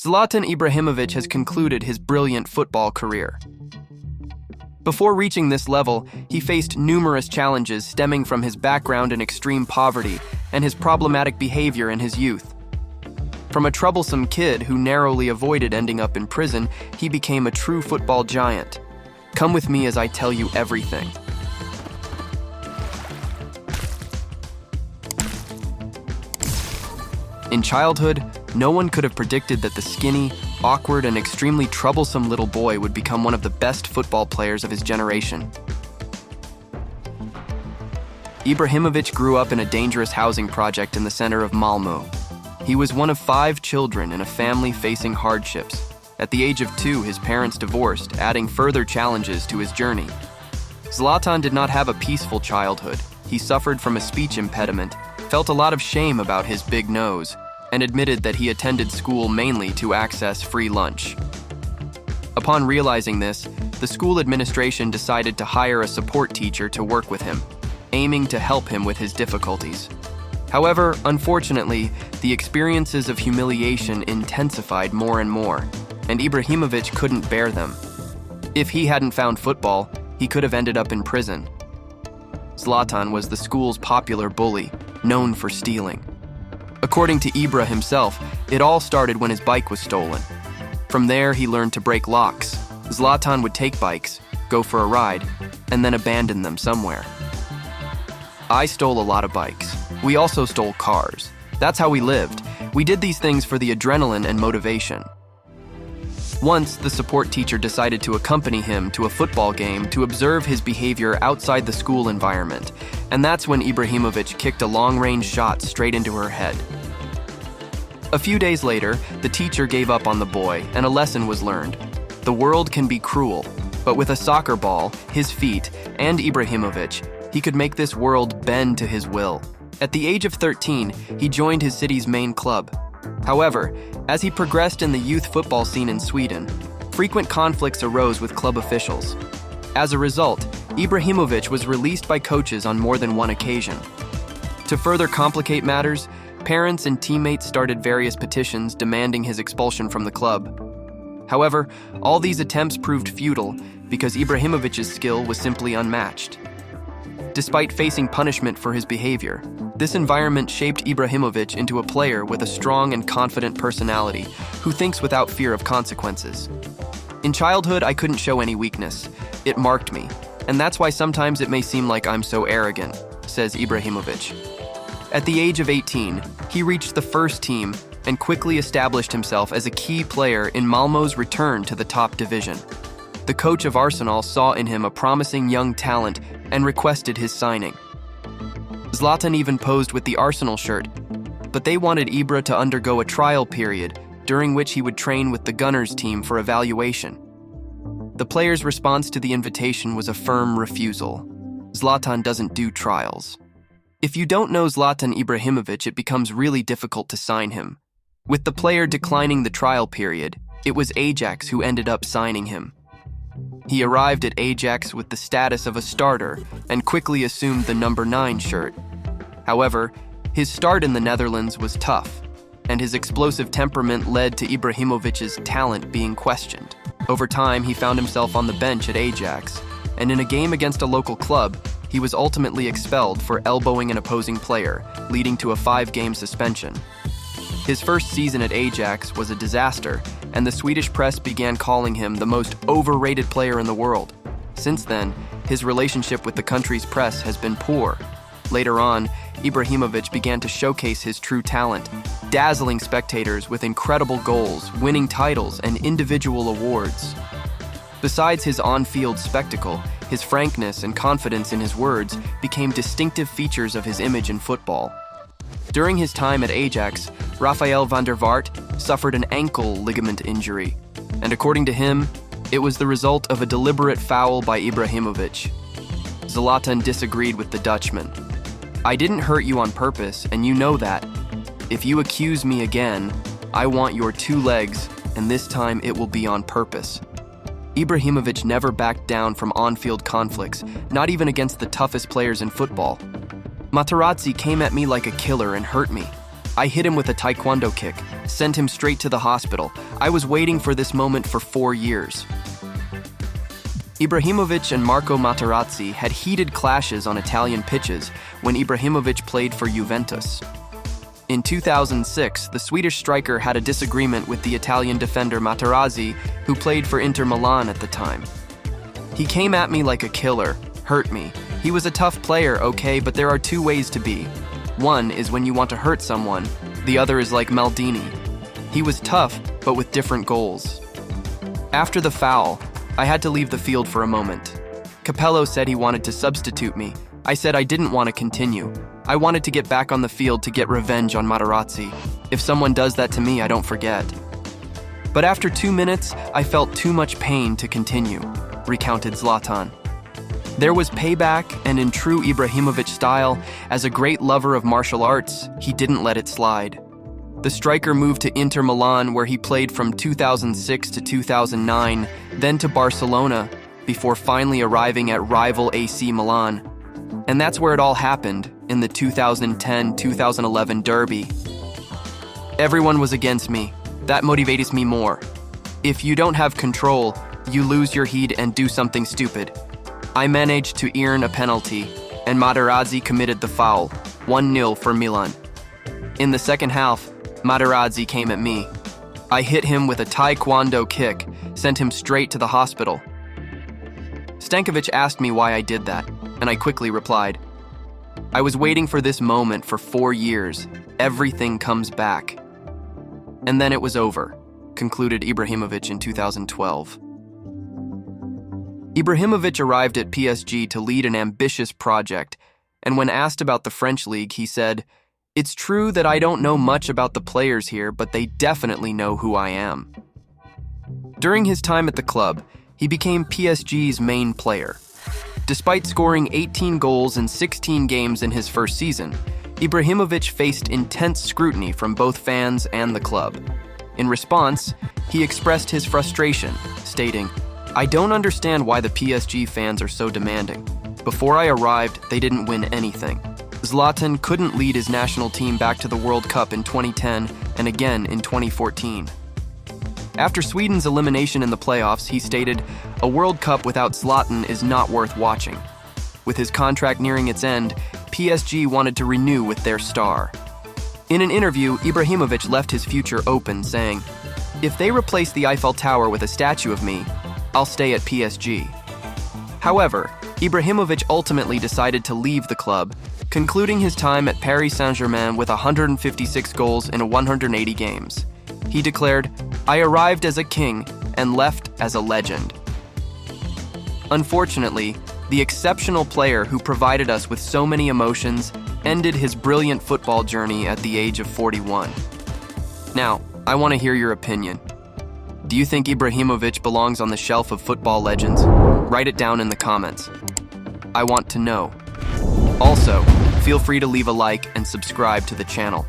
Zlatan Ibrahimovic has concluded his brilliant football career. Before reaching this level, he faced numerous challenges stemming from his background in extreme poverty and his problematic behavior in his youth. From a troublesome kid who narrowly avoided ending up in prison, he became a true football giant. Come with me as I tell you everything. In childhood, no one could have predicted that the skinny, awkward, and extremely troublesome little boy would become one of the best football players of his generation. Ibrahimovic grew up in a dangerous housing project in the center of Malmö. He was one of 5 children in a family facing hardships. At the age of 2, his parents divorced, adding further challenges to his journey. Zlatan did not have a peaceful childhood. He suffered from a speech impediment, felt a lot of shame about his big nose, and admitted that he attended school mainly to access free lunch. Upon realizing this, the school administration decided to hire a support teacher to work with him, aiming to help him with his difficulties. However, unfortunately, the experiences of humiliation intensified more and more, and Ibrahimovic couldn't bear them. If he hadn't found football, he could have ended up in prison. Zlatan was the school's popular bully, known for stealing. According to Ibra himself, it all started when his bike was stolen. From there, he learned to break locks. Zlatan would take bikes, go for a ride, and then abandon them somewhere. I stole a lot of bikes. We also stole cars. That's how we lived. We did these things for the adrenaline and motivation. Once, the support teacher decided to accompany him to a football game to observe his behavior outside the school environment, and that's when Ibrahimovic kicked a long-range shot straight into her head. A few days later, the teacher gave up on the boy, and a lesson was learned. The world can be cruel, but with a soccer ball, his feet, and Ibrahimovic, he could make this world bend to his will. At the age of 13, he joined his city's main club. However, as he progressed in the youth football scene in Sweden, frequent conflicts arose with club officials. As a result, Ibrahimovic was released by coaches on more than one occasion. To further complicate matters, parents and teammates started various petitions demanding his expulsion from the club. However, all these attempts proved futile because Ibrahimovic's skill was simply unmatched. Despite facing punishment for his behavior, this environment shaped Ibrahimovic into a player with a strong and confident personality who thinks without fear of consequences. In childhood, I couldn't show any weakness. It marked me, and that's why sometimes it may seem like I'm so arrogant, says Ibrahimovic. At the age of 18, he reached the first team and quickly established himself as a key player in Malmö's return to the top division. The coach of Arsenal saw in him a promising young talent and requested his signing. Zlatan even posed with the Arsenal shirt, but they wanted Ibra to undergo a trial period during which he would train with the Gunners team for evaluation. The player's response to the invitation was a firm refusal. Zlatan doesn't do trials. If you don't know Zlatan Ibrahimovic, it becomes really difficult to sign him. With the player declining the trial period, it was Ajax who ended up signing him. He arrived at Ajax with the status of a starter and quickly assumed the number 9 shirt. However, his start in the Netherlands was tough, and his explosive temperament led to Ibrahimovic's talent being questioned. Over time, he found himself on the bench at Ajax, and in a game against a local club, he was ultimately expelled for elbowing an opposing player, leading to a 5-game suspension. His first season at Ajax was a disaster, and the Swedish press began calling him the most overrated player in the world. Since then, his relationship with the country's press has been poor. Later on, Ibrahimovic began to showcase his true talent, dazzling spectators with incredible goals, winning titles, and individual awards. Besides his on-field spectacle, his frankness and confidence in his words became distinctive features of his image in football. During his time at Ajax, Rafael van der Vaart suffered an ankle ligament injury, and according to him, it was the result of a deliberate foul by Ibrahimovic. Zlatan disagreed with the Dutchman. "I didn't hurt you on purpose, and you know that. If you accuse me again, I want your 2 legs, and this time it will be on purpose." Ibrahimovic never backed down from on-field conflicts, not even against the toughest players in football. "Materazzi came at me like a killer and hurt me. I hit him with a taekwondo kick, sent him straight to the hospital. I was waiting for this moment for 4 years. Ibrahimovic and Marco Materazzi had heated clashes on Italian pitches when Ibrahimovic played for Juventus. In 2006, the Swedish striker had a disagreement with the Italian defender Materazzi, who played for Inter Milan at the time. He came at me like a killer, hurt me. He was a tough player, okay, but there are two ways to be. One is when you want to hurt someone, the other is like Maldini. He was tough, but with different goals. After the foul, I had to leave the field for a moment. Capello said he wanted to substitute me. I said I didn't want to continue. I wanted to get back on the field to get revenge on Materazzi. If someone does that to me, I don't forget. But after 2 minutes, I felt too much pain to continue, recounted Zlatan. There was payback, and in true Ibrahimovic style, as a great lover of martial arts, he didn't let it slide. The striker moved to Inter Milan, where he played from 2006 to 2009, then to Barcelona, before finally arriving at rival AC Milan. And that's where it all happened, in the 2010-2011 derby. Everyone was against me. That motivates me more. If you don't have control, you lose your head and do something stupid. I managed to earn a penalty, and Materazzi committed the foul, 1-0 for Milan. In the second half, Materazzi came at me. I hit him with a taekwondo kick, sent him straight to the hospital. Stankovic asked me why I did that, and I quickly replied, I was waiting for this moment for 4 years. Everything comes back. And then it was over, concluded Ibrahimovic in 2012. Ibrahimovic arrived at PSG to lead an ambitious project, and when asked about the French league, he said, "It's true that I don't know much about the players here, but they definitely know who I am." During his time at the club, he became PSG's main player. Despite scoring 18 goals in 16 games in his first season, Ibrahimovic faced intense scrutiny from both fans and the club. In response, he expressed his frustration, stating, "I don't understand why the PSG fans are so demanding. Before I arrived, they didn't win anything." Zlatan couldn't lead his national team back to the World Cup in 2010 and again in 2014. After Sweden's elimination in the playoffs, he stated, "A World Cup without Zlatan is not worth watching." With his contract nearing its end, PSG wanted to renew with their star. In an interview, Ibrahimovic left his future open, saying, "If they replace the Eiffel Tower with a statue of me, I'll stay at PSG." However, Ibrahimovic ultimately decided to leave the club, concluding his time at Paris Saint-Germain with 156 goals in 180 games. He declared, "I arrived as a king and left as a legend." Unfortunately, the exceptional player who provided us with so many emotions ended his brilliant football journey at the age of 41. Now, I want to hear your opinion. Do you think Ibrahimovic belongs on the shelf of football legends? Write it down in the comments. I want to know. Also, feel free to leave a like and subscribe to the channel.